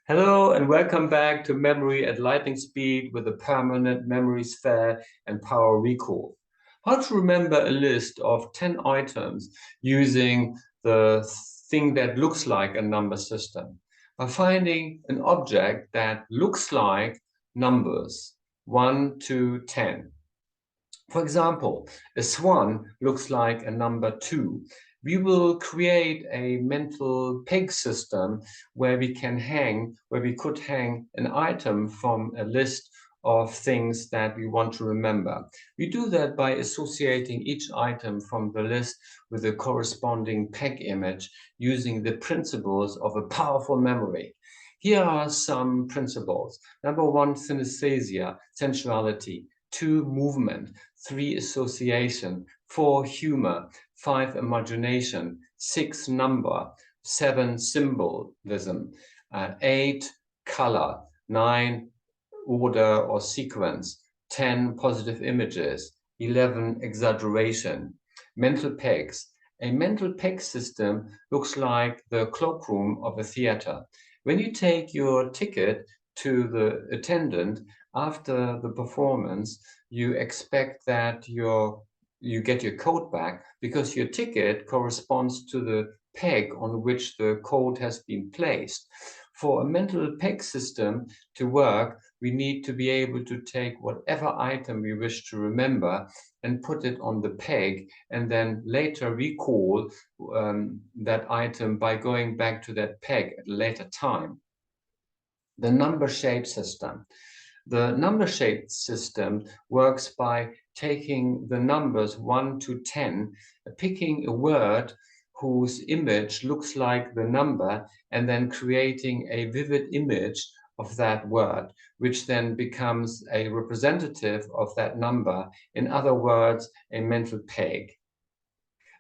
Hello and welcome back to Memory at Lightning Speed with a permanent memory sphere and power recall. How to remember a list of 10 items using the thing that looks like a number system by finding an object that looks like numbers 1 to 10. For example, a swan looks like a number 2. We will create a mental peg system where we could hang an item from a list of things that we want to remember. We do that by associating each item from the list with a corresponding peg image using the principles of a powerful memory. Here are some principles. Number 1, synaesthesia, sensuality. 2, movement. 3, association. 4, humor. 5, imagination. 6, number. 7, symbolism. 8, color. 9, order or sequence. 10, positive images. 11, exaggeration. Mental pegs. A mental peg system looks like the cloakroom of a theater. When you take your ticket to the attendant after the performance, you expect that you get your code back because your ticket corresponds to the peg on which the code has been placed. For a mental peg system to work, we need to be able to take whatever item we wish to remember and put it on the peg and then later recall that item by going back to that peg at a later time. The number shape system. The number shape system works by taking the numbers 1 to 10, picking a word whose image looks like the number, and then creating a vivid image of that word, which then becomes a representative of that number. In other words, a mental peg.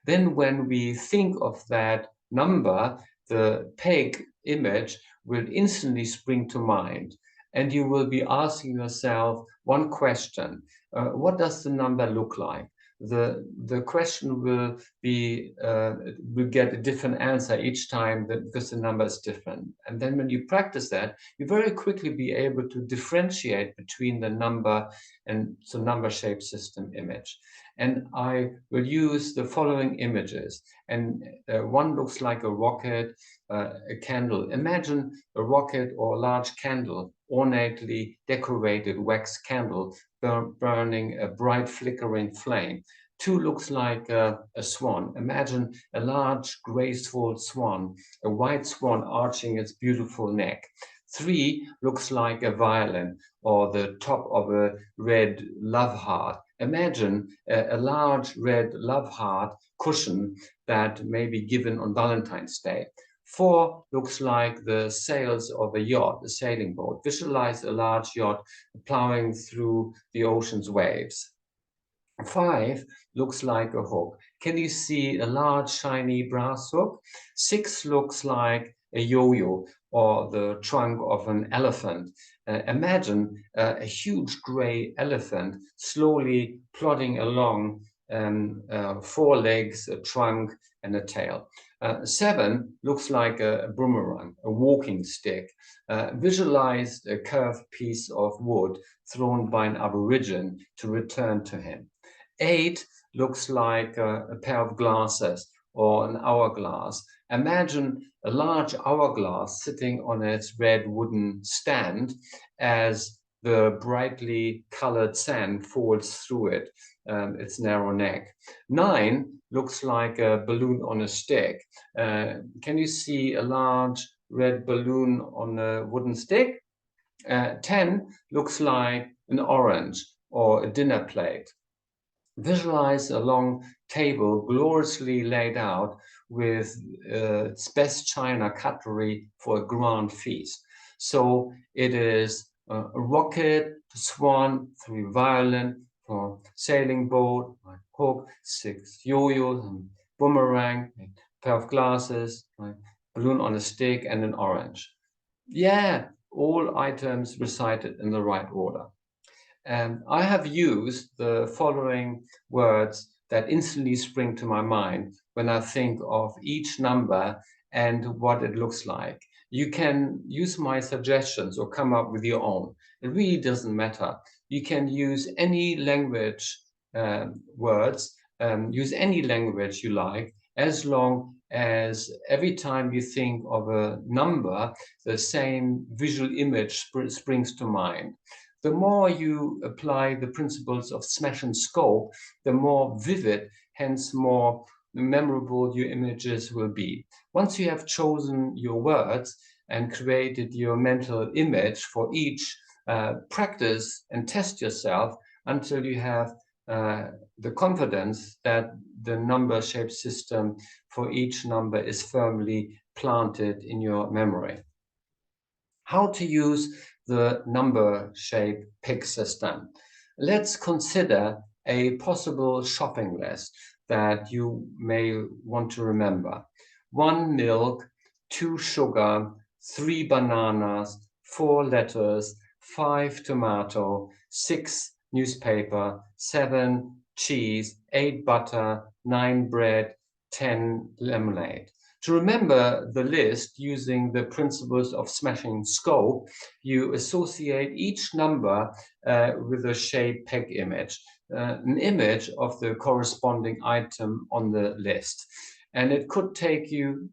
Then when we think of that number, the peg image will instantly spring to mind. And you will be asking yourself one question. What does the number look like? The question will get a different answer each time because the number is different. And then when you practice that, you very quickly be able to differentiate between the number and the number shape system image. And I will use the following images. And one looks like a rocket, a candle. Imagine a rocket or a large candle, ornately decorated wax candle burning a bright flickering flame. 2 looks like a swan. Imagine a large graceful swan, a white swan arching its beautiful neck. 3 looks like a violin or the top of a red love heart. Imagine a large red love heart cushion that may be given on Valentine's Day. 4 looks like the sails of a yacht, a sailing boat. Visualize a large yacht plowing through the ocean's waves. 5 looks like a hook. Can you see a large shiny brass hook? 6 looks like a yo-yo or the trunk of an elephant. Imagine a huge gray elephant slowly plodding along 4 legs, a trunk, and a tail. 7 looks like a boomerang, a walking stick. Visualize a curved piece of wood thrown by an aborigine to return to him. 8 looks like a pair of glasses or an hourglass. Imagine a large hourglass sitting on its red wooden stand as the brightly colored sand falls through it, its narrow neck. 9 looks like a balloon on a stick. Can you see a large red balloon on a wooden stick? 10 looks like an orange or a dinner plate. Visualize a long table gloriously laid out with its best china cutlery for a grand feast. So it is a rocket, a swan, 3 violin, for sailing boat, a hook, 6 yo-yos, and boomerang, a pair of glasses, a balloon on a stick, and an orange. Yeah, all items recited in the right order. And I have used the following words that instantly spring to my mind when I think of each number and what it looks like. You can use my suggestions or come up with your own. It really doesn't matter. You can use any language words, use any language you like, as long as every time you think of a number, the same visual image springs to mind. The more you apply the principles of smash and scope, the more vivid, hence more memorable your images will be. Once you have chosen your words and created your mental image for each, practice and test yourself until you have the confidence that the number shape system for each number is firmly planted in your memory. How to use the number shape pick system. Let's consider a possible shopping list that you may want to remember. 1 milk, 2 sugar, 3 bananas, 4 lettuce, 5 tomato, 6 newspaper, 7 cheese, 8 butter, 9 bread, 10 lemonade. To remember the list using the principles of smashing scope, you associate each number with a shape peg image, an image of the corresponding item on the list. And it will take you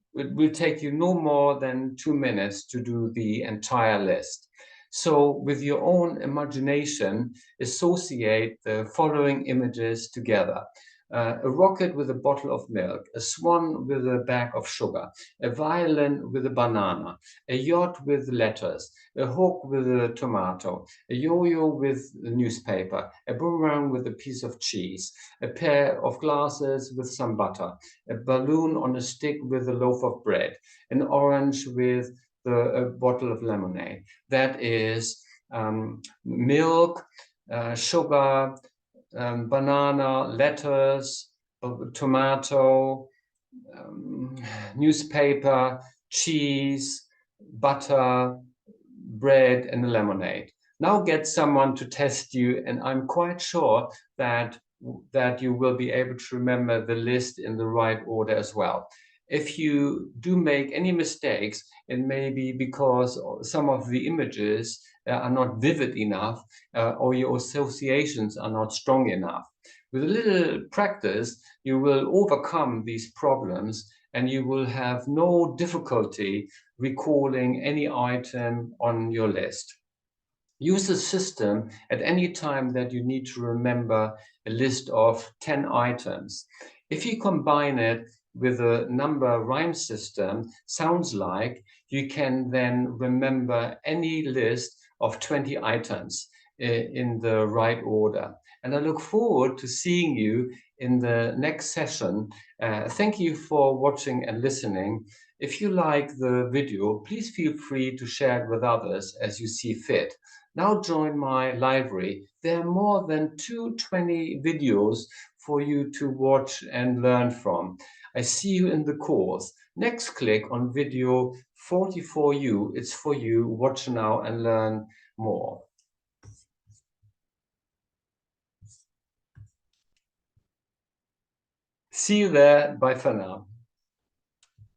no more than 2 minutes to do the entire list. So with your own imagination, associate the following images together. A rocket with a bottle of milk, a swan with a bag of sugar, a violin with a banana, a yacht with lettuce, a hawk with a tomato, a yo-yo with a newspaper, a boomerang with a piece of cheese, a pair of glasses with some butter, a balloon on a stick with a loaf of bread, an orange with a bottle of lemonade. That is milk, sugar, banana, lettuce, tomato, newspaper, cheese, butter, bread, and a lemonade. Now get someone to test you, and I'm quite sure that you will be able to remember the list in the right order as well. If you do make any mistakes, it may be because some of the images are not vivid enough, or your associations are not strong enough. With a little practice, you will overcome these problems and you will have no difficulty recalling any item on your list. Use the system at any time that you need to remember a list of 10 items. If you combine it with a number rhyme system, sounds like you can then remember any list of 20 items in the right order. And I look forward to seeing you in the next session. Thank you for watching and listening. If you like the video, please feel free to share it with others as you see fit. Now join my library. There are more than 220 videos for you to watch and learn from. I see you in the course. Next, click on Video44U. It's for you. Watch now and learn more. See you there. Bye for now.